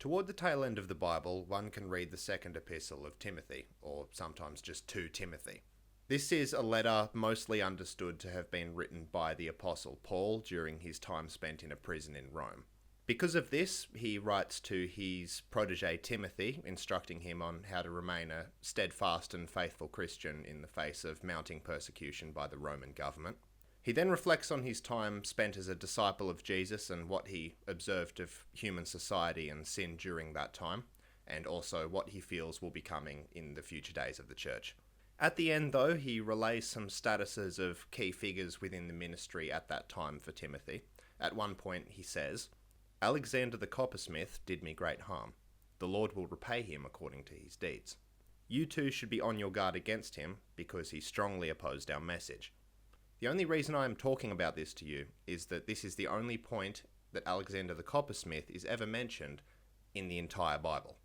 Toward the tail end of the Bible, one can read the second epistle of Timothy, or sometimes just to Timothy. This is a letter mostly understood to have been written by the Apostle Paul during his time spent in a prison in Rome. Because of this, he writes to his protege Timothy, instructing him on how to remain a steadfast and faithful Christian in the face of mounting persecution by the Roman government. He then reflects on his time spent as a disciple of Jesus and what he observed of human society and sin during that time, and also what he feels will be coming in the future days of the church. At the end, though, he relays some statuses of key figures within the ministry at that time for Timothy. At one point, he says, "Alexander the Coppersmith did me great harm. The Lord will repay him according to his deeds. You too should be on your guard against him, because he strongly opposed our message." The only reason I am talking about this to you is that this is the only point that Alexander the Coppersmith is ever mentioned in the entire Bible.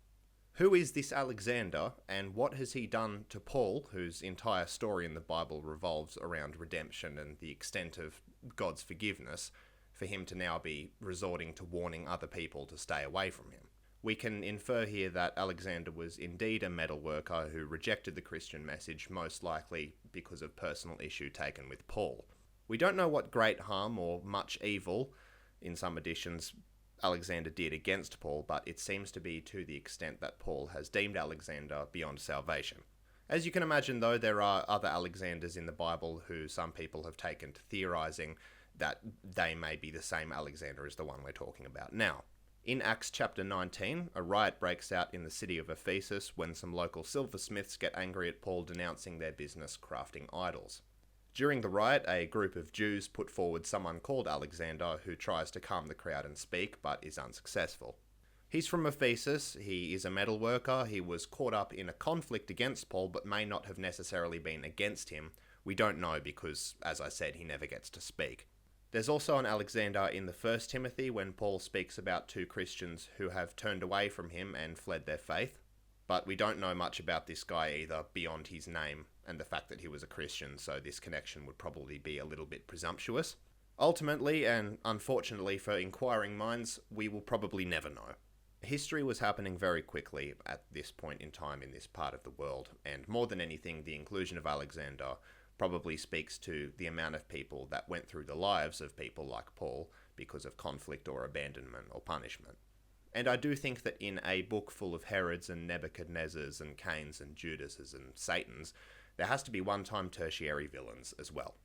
Who is this Alexander, and what has he done to Paul, whose entire story in the Bible revolves around redemption and the extent of God's forgiveness, for him to now be resorting to warning other people to stay away from him? We can infer here that Alexander was indeed a metal worker who rejected the Christian message, most likely because of personal issue taken with Paul. We don't know what great harm or much evil, in some editions, Alexander did against Paul, but it seems to be to the extent that Paul has deemed Alexander beyond salvation. As you can imagine, though, there are other Alexanders in the Bible who some people have taken to theorizing that they may be the same Alexander as the one we're talking about now. In Acts chapter 19, a riot breaks out in the city of Ephesus when some local silversmiths get angry at Paul denouncing their business crafting idols. During the riot, a group of Jews put forward someone called Alexander who tries to calm the crowd and speak, but is unsuccessful. He's from Ephesus, he is a metal worker, he was caught up in a conflict against Paul but may not have necessarily been against him. We don't know because, as I said, he never gets to speak. There's also an Alexander in the First Timothy when Paul speaks about two Christians who have turned away from him and fled their faith. But we don't know much about this guy either beyond his name and the fact that he was a Christian, so this connection would probably be a little bit presumptuous. Ultimately, and unfortunately for inquiring minds, we will probably never know. History was happening very quickly at this point in time in this part of the world, and more than anything, the inclusion of Alexander probably speaks to the amount of people that went through the lives of people like Paul because of conflict or abandonment or punishment. And I do think that in a book full of Herods and Nebuchadnezzars and Cains and Judases and Satans, there has to be one-time tertiary villains as well.